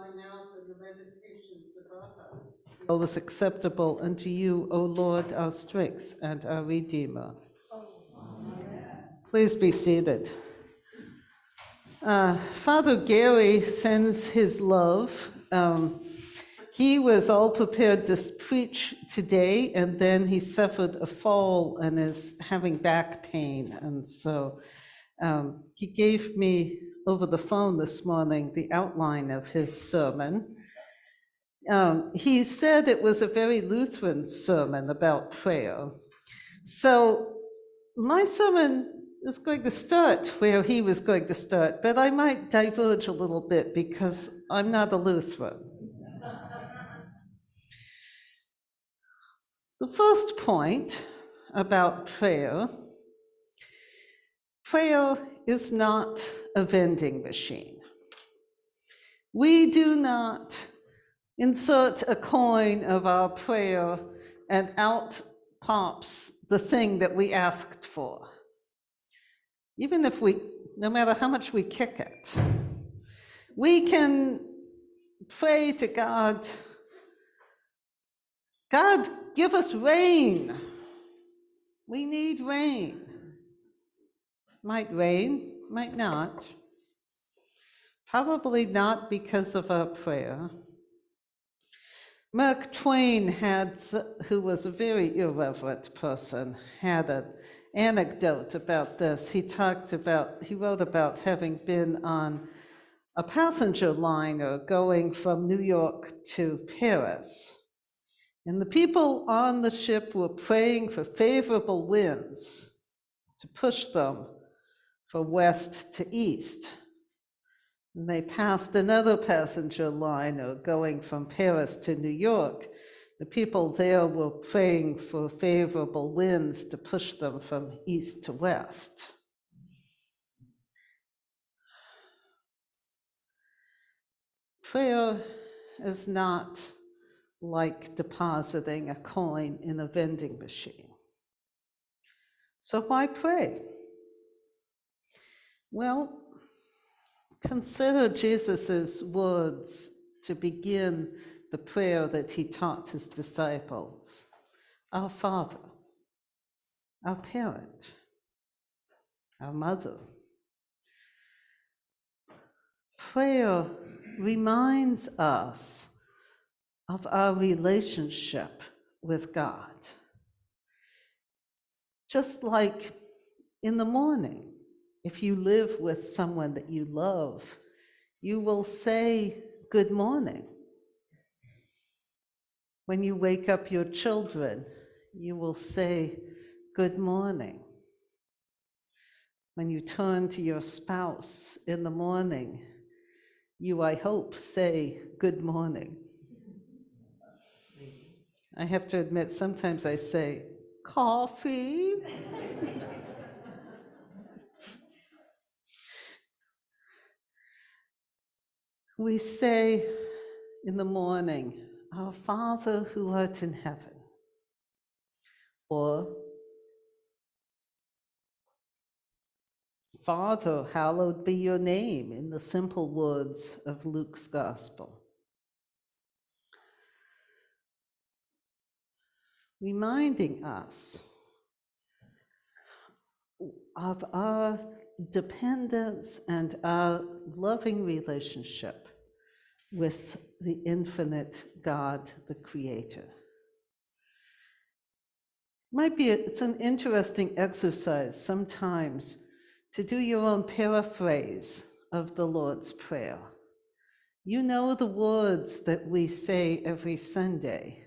my mouth and the meditations of our hearts be always acceptable unto you, O Lord, our strength and our Redeemer. Please be seated. Father Gary sends his love. He was all prepared to preach today, and then he suffered a fall and is having back pain. And so he gave me over the phone this morning the outline of his sermon. He said it was a very Lutheran sermon about prayer. So my sermon is going to start where he was going to start, but I might diverge a little bit because I'm not a Lutheran. The first point about prayer is not a vending machine. We do not insert a coin of our prayer and out pops the thing that we asked for. Even if no matter how much we kick it, we can pray to God, God, give us rain. We need rain. Might rain, might not. Probably not because of our prayer. Mark Twain who was a very irreverent person, had an anecdote about this. He wrote about having been on a passenger liner going from New York to Paris. And the people on the ship were praying for favorable winds to push them from west to east. And they passed another passenger liner going from Paris to New York. The people there were praying for favorable winds to push them from east to west. Prayer is not like depositing a coin in a vending machine. So why pray? Well, consider Jesus' words to begin the prayer that he taught his disciples. Our Father, our parent, our mother. Prayer reminds us of our relationship with God. Just like in the morning, if you live with someone that you love, you will say good morning. When you wake up your children, you will say good morning. When you turn to your spouse in the morning, you, I hope, say good morning. I have to admit, sometimes I say, coffee? We say in the morning, our Father who art in heaven, or Father, hallowed be your name, in the simple words of Luke's Gospel. Reminding us of our dependence and our loving relationship with the infinite God, the Creator. It's an interesting exercise sometimes to do your own paraphrase of the Lord's Prayer. You know the words that we say every Sunday,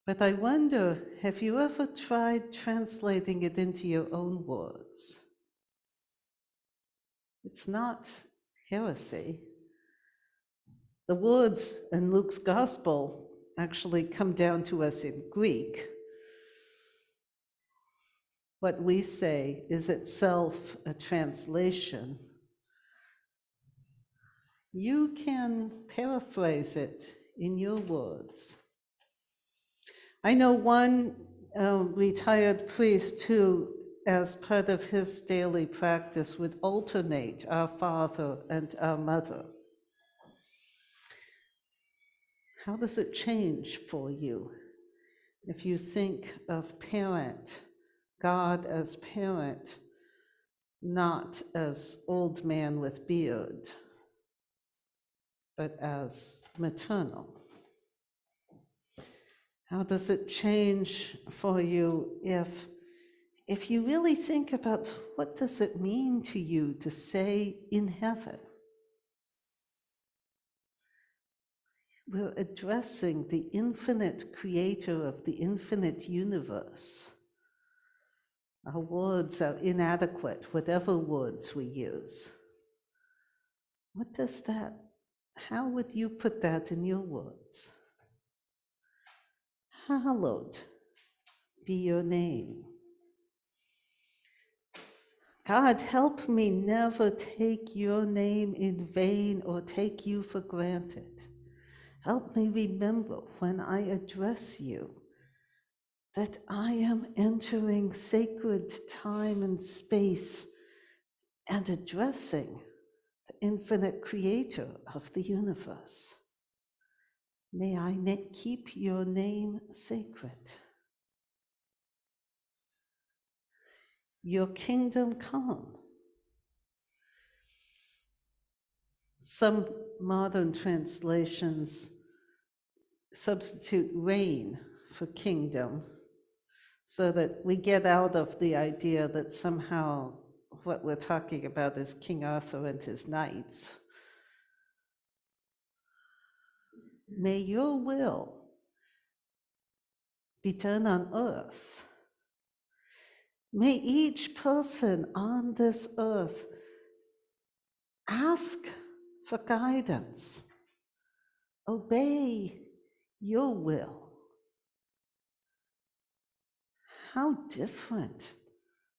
but I wonder, have you ever tried translating it into your own words? It's not heresy. The words in Luke's Gospel actually come down to us in Greek. What we say is itself a translation. You can paraphrase it in your words. I know one retired priest who, as part of his daily practice, would alternate our Father and our Mother. How does it change for you if you think of parent, God as parent, not as old man with beard, but as maternal? How does it change for you if you really think about what does it mean to you to say in heaven? We're addressing the infinite creator of the infinite universe. Our words are inadequate, whatever words we use. What does that, how would you put that in your words? Hallowed be your name. God, help me never take your name in vain or take you for granted. Help me remember when I address you that I am entering sacred time and space and addressing the infinite creator of the universe. May I keep your name sacred. Your kingdom come. Some modern translations substitute reign for kingdom so that we get out of the idea that somehow what we're talking about is King Arthur and his knights. May your will be done on earth. May each person on this earth ask for guidance, obey your will. How different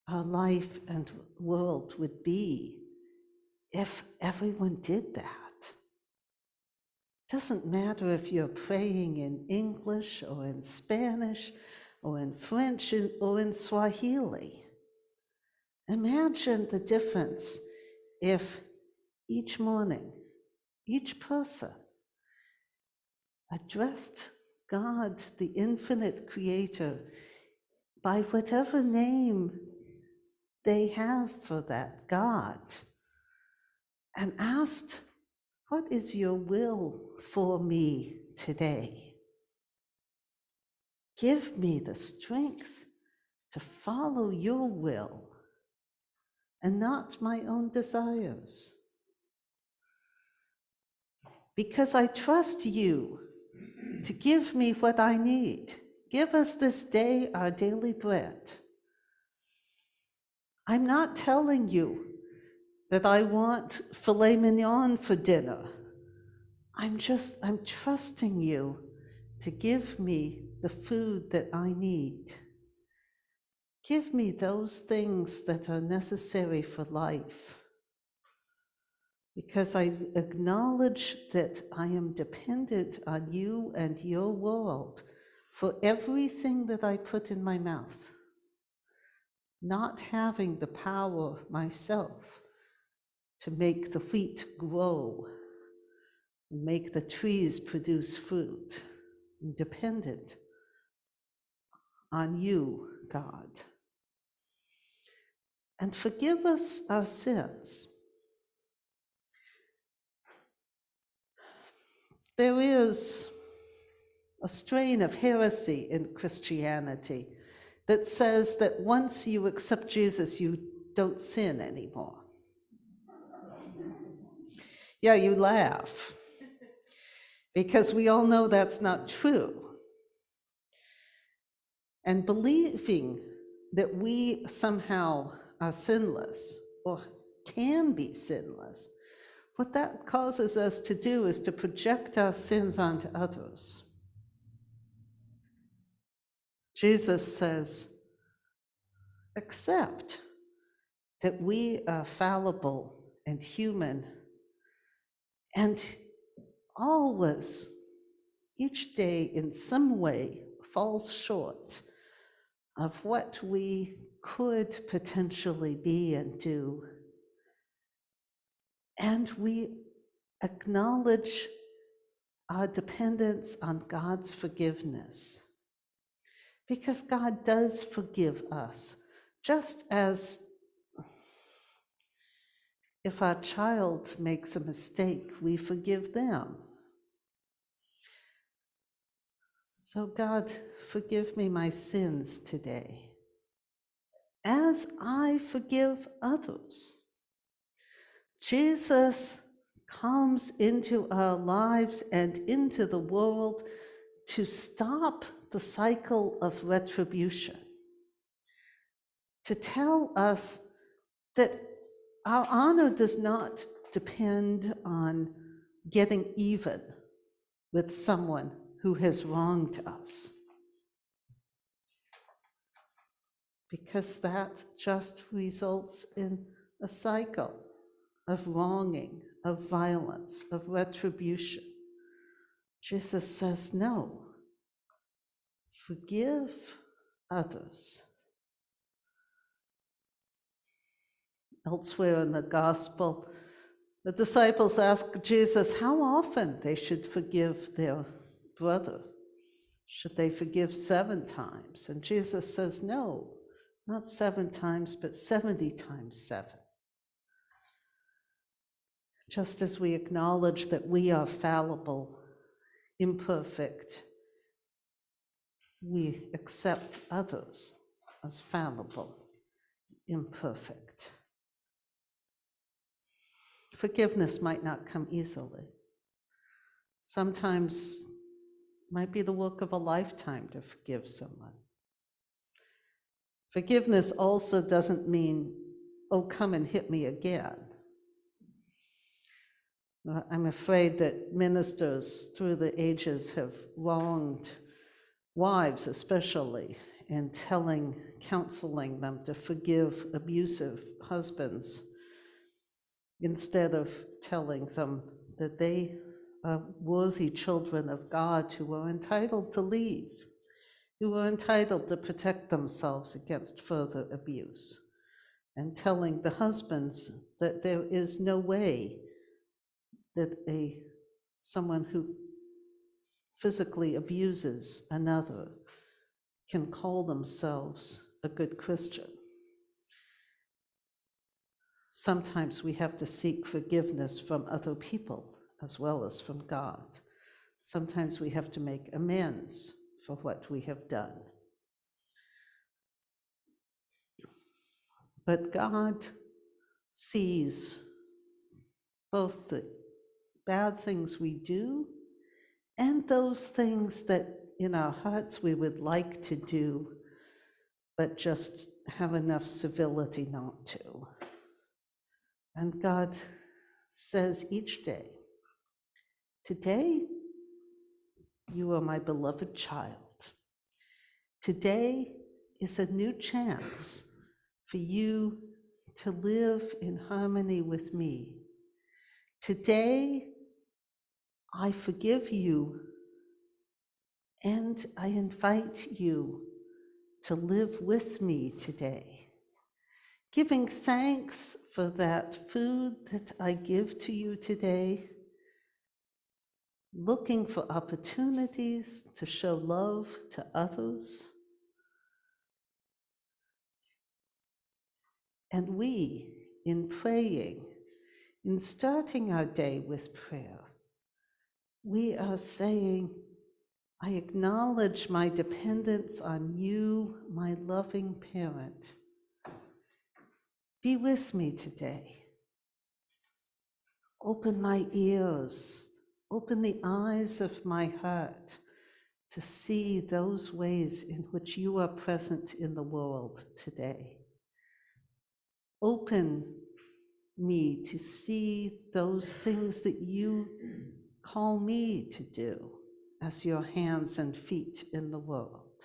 our life and world would be if everyone did that. Doesn't matter if you're praying in English or in Spanish or in French or in Swahili. Imagine the difference if each morning, each person addressed God, the infinite creator, by whatever name they have for that God, and asked, what is your will for me today? Give me the strength to follow your will and not my own desires. Because I trust you to give me what I need. Give us this day our daily bread. I'm not telling you that I want filet mignon for dinner. I'm trusting you to give me the food that I need. Give me those things that are necessary for life, because I acknowledge that I am dependent on you and your world for everything that I put in my mouth, not having the power myself to make the wheat grow, and make the trees produce fruit. I'm dependent on you, God. And forgive us our sins. There is a strain of heresy in Christianity that says that once you accept Jesus, you don't sin anymore. Yeah, you laugh, because we all know that's not true. And believing that we somehow are sinless or can be sinless, what that causes us to do is to project our sins onto others. Jesus says, accept that we are fallible and human, and always, each day in some way, falls short of what we could potentially be and do. And we acknowledge our dependence on God's forgiveness. Because God does forgive us, just as if our child makes a mistake, we forgive them. So God, forgive me my sins today, as I forgive others. Jesus comes into our lives and into the world to stop the cycle of retribution, to tell us that our honor does not depend on getting even with someone who has wronged us, because that just results in a cycle of wronging, of violence, of retribution. Jesus says, no, forgive others. Elsewhere in the gospel, the disciples ask Jesus how often they should forgive their brother. Should they forgive 7 times? And Jesus says, no, not 7 times, but 70 times 7. Just as we acknowledge that we are fallible, imperfect, we accept others as fallible, imperfect. Forgiveness might not come easily. Sometimes it might be the work of a lifetime to forgive someone. Forgiveness also doesn't mean, oh, come and hit me again. I'm afraid that ministers through the ages have wronged wives especially in counseling them to forgive abusive husbands, instead of telling them that they are worthy children of God who are entitled to leave, who are entitled to protect themselves against further abuse, and telling the husbands that there is no way that someone who physically abuses another can call themselves a good Christian. Sometimes we have to seek forgiveness from other people as well as from God. Sometimes we have to make amends for what we have done. But God sees both the bad things we do and those things that in our hearts we would like to do, but just have enough civility not to. And God says each day, today you are my beloved child. Today is a new chance for you to live in harmony with me. Today, I forgive you, and I invite you to live with me today, giving thanks for that food that I give to you today, looking for opportunities to show love to others. And we, in praying, in starting our day with prayer, we are saying, I acknowledge my dependence on you, my loving parent. Be with me today. Open my ears, open the eyes of my heart to see those ways in which you are present in the world today. Open me to see those things that you call me to do as your hands and feet in the world.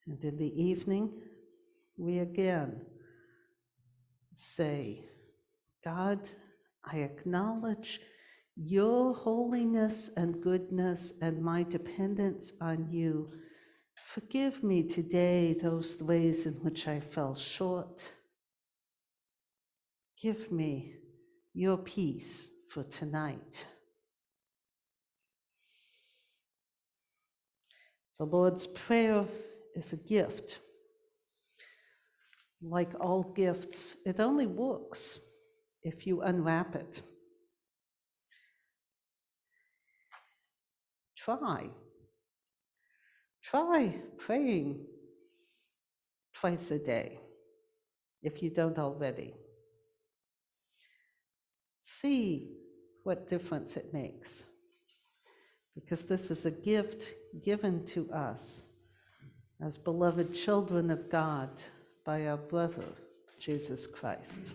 And in the evening, we again say, God, I acknowledge your holiness and goodness and my dependence on you. Forgive me today those ways in which I fell short. Give me your peace for tonight. The Lord's Prayer is a gift. Like all gifts, it only works if you unwrap it. Try praying twice a day if you don't already. See what difference it makes, because this is a gift given to us as beloved children of God by our brother, Jesus Christ.